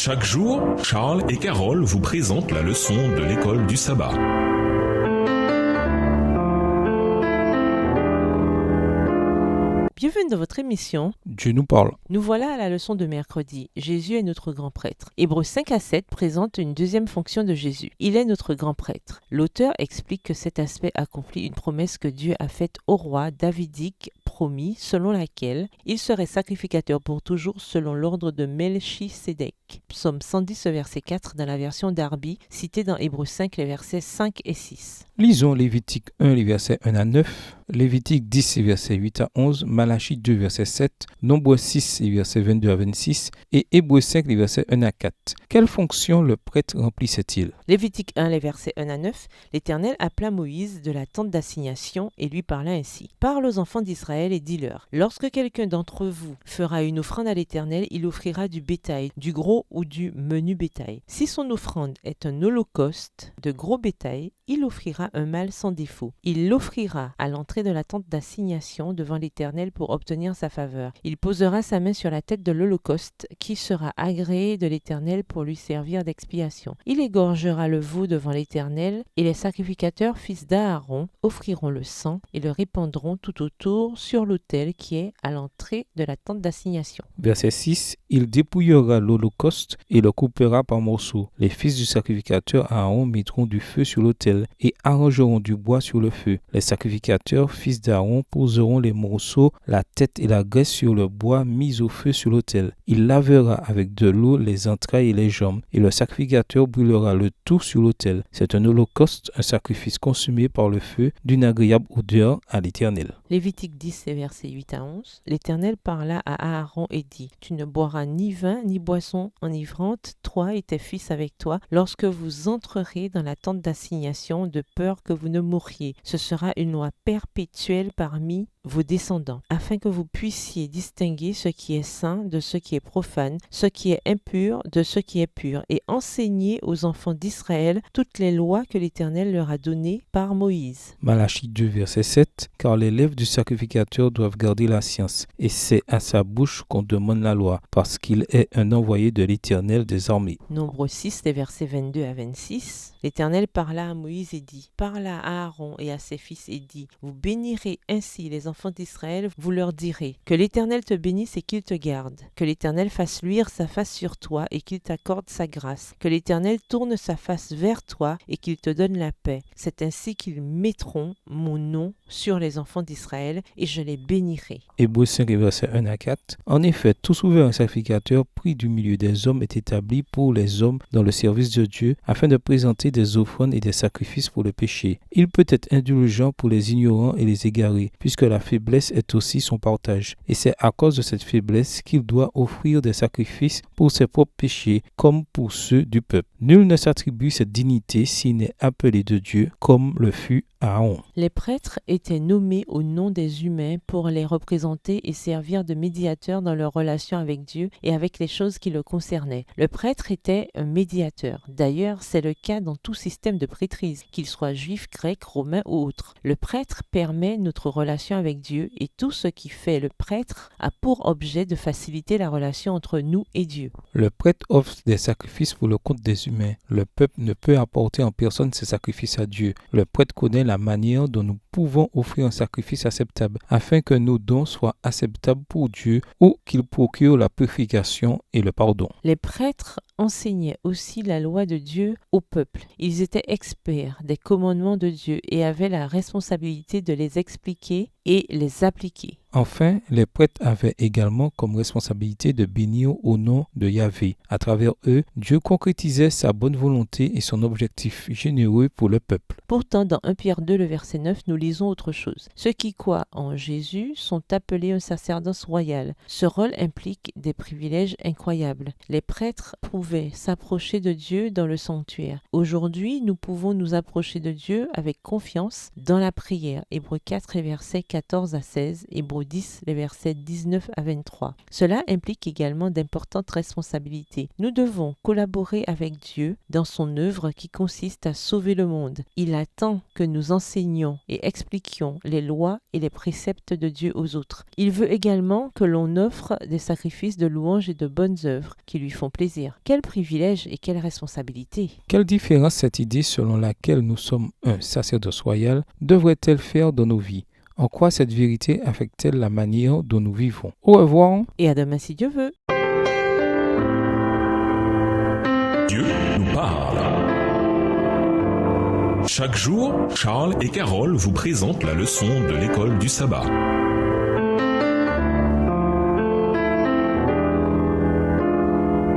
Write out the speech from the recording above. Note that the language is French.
Chaque jour, Charles et Carole vous présentent la leçon de l'école du sabbat. Bienvenue dans votre émission. Dieu nous parle. Nous voilà à la leçon de mercredi. Jésus est notre grand prêtre. Hébreux 5 à 7 présente une deuxième fonction de Jésus. Il est notre grand prêtre. L'auteur explique que cet aspect accomplit une promesse que Dieu a faite au roi davidique promis, selon laquelle il serait sacrificateur pour toujours selon l'ordre de Melchisédek. Psaume 110, verset 4 dans la version Darby, cité dans Hébreux 5, les versets 5 et 6. Lisons Lévitique 1, les versets 1 à 9, Lévitique 10, les versets 8 à 11, Malachie 2, verset 7, Nombre 6, les versets 22 à 26 et Hébreux 5, les versets 1 à 4. Quelle fonction le prêtre remplissait-il? Lévitique 1, les versets 1 à 9, l'Éternel appela Moïse de la tente d'assignation et lui parla ainsi. Parle aux enfants d'Israël et dis-leur, lorsque quelqu'un d'entre vous fera une offrande à l'Éternel, il offrira du bétail, du gros ou du menu bétail. Si son offrande est un holocauste de gros bétail, il offrira un mâle sans défaut. Il l'offrira à l'entrée de la tente d'assignation devant l'Éternel pour obtenir sa faveur. Il posera sa main sur la tête de l'holocauste qui sera agréé de l'Éternel pour lui servir d'expiation. Il égorgera le veau devant l'Éternel et les sacrificateurs, fils d'Aaron, offriront le sang et le répandront tout autour sur l'autel qui est à l'entrée de la tente d'assignation. Verset 6. Il dépouillera l'holocauste et le coupera par morceaux. Les fils du sacrificateur Aaron mettront du feu sur l'autel et arrangeront du bois sur le feu. Les sacrificateurs, fils d'Aaron, poseront les morceaux, la tête et la graisse sur le bois mis au feu sur l'autel. Il lavera avec de l'eau les entrailles et les jambes, et le sacrificateur brûlera le tout sur l'autel. C'est un holocauste, un sacrifice consumé par le feu, d'une agréable odeur à l'Éternel. Lévitique 10, versets 8 à 11. L'Éternel parla à Aaron et dit, tu ne boiras ni vin ni boisson enivrante, toi et tes fils avec toi, lorsque vous entrerez dans la tente d'assignation, de peur que vous ne mouriez. Ce sera une loi perpétuelle parmi vos descendants, afin que vous puissiez distinguer ce qui est saint de ce qui est profane, ce qui est impur de ce qui est pur, et enseigner aux enfants d'Israël toutes les lois que l'Éternel leur a données par Moïse. Malachie 2, verset 7. Car les lèvres du sacrificateur doivent garder la science, et c'est à sa bouche qu'on demande la loi, parce qu'il est un envoyé de l'Éternel des armées. Nombre 6, les versets 22 à 26. L'Éternel parla à Moïse et dit, parla à Aaron et à ses fils et dit, vous bénirez ainsi les enfants d'Israël, vous leur direz, que l'Éternel te bénisse et qu'il te garde, que l'Éternel fasse luire sa face sur toi et qu'il t'accorde sa grâce, que l'Éternel tourne sa face vers toi et qu'il te donne la paix. C'est ainsi qu'ils mettront mon nom sur les enfants d'Israël et je les bénirai. Hébreux 5, versets 1 à 4. En effet, tout souverain sacrificateur pris du milieu des hommes est établi pour les hommes dans le service de Dieu, afin de présenter des offrandes et des sacrifices pour le péché. Il peut être indulgent pour les ignorants et les égarés, puisque la faiblesse est aussi son partage. Et c'est à cause de cette faiblesse qu'il doit offrir des sacrifices pour ses propres péchés, comme pour ceux du peuple. Nul ne s'attribue cette dignité s'il n'est appelé de Dieu, comme le fut Aaron. Les prêtres étaient nommés au nom des humains pour les représenter et servir de médiateurs dans leur relation avec Dieu et avec les choses qui le concernaient. Le prêtre était un médiateur. D'ailleurs, c'est le cas dans tout système de prêtrise, qu'il soit juif, grec, romain ou autre. Le prêtre permet notre relation avec Dieu et tout ce qui fait le prêtre a pour objet de faciliter la relation entre nous et Dieu. Le prêtre offre des sacrifices pour le compte des humains. Le peuple ne peut apporter en personne ces sacrifices à Dieu. Le prêtre connaît la manière dont nous pouvons offrir un sacrifice acceptable, afin que nos dons soient acceptables pour Dieu ou qu'ils procurent la purification et le pardon. Les prêtres enseignaient aussi la loi de Dieu au peuple. Ils étaient experts des commandements de Dieu et avaient la responsabilité de les expliquer et les appliquer. Enfin, les prêtres avaient également comme responsabilité de bénir au nom de Yahvé. À travers eux, Dieu concrétisait sa bonne volonté et son objectif généreux pour le peuple. Pourtant, dans 1 Pierre 2, le verset 9, nous lisons autre chose. Ceux qui croient en Jésus sont appelés un sacerdoce royal. Ce rôle implique des privilèges incroyables. Les prêtres pouvaient s'approcher de Dieu dans le sanctuaire. Aujourd'hui, nous pouvons nous approcher de Dieu avec confiance dans la prière. Hébreux 4, versets 14 à 16, Hébreux numéro 10, les versets 19 à 23. Cela implique également d'importantes responsabilités. Nous devons collaborer avec Dieu dans son œuvre qui consiste à sauver le monde. Il attend que nous enseignions et expliquions les lois et les préceptes de Dieu aux autres. Il veut également que l'on offre des sacrifices de louange et de bonnes œuvres qui lui font plaisir. Quel privilège et quelle responsabilité! Quelle différence cette idée selon laquelle nous sommes un sacerdoce royal devrait-elle faire dans nos vies? En quoi cette vérité affecte-t-elle la manière dont nous vivons? Au revoir. Et à demain si Dieu veut. Dieu nous parle. Chaque jour, Charles et Carole vous présentent la leçon de l'école du sabbat.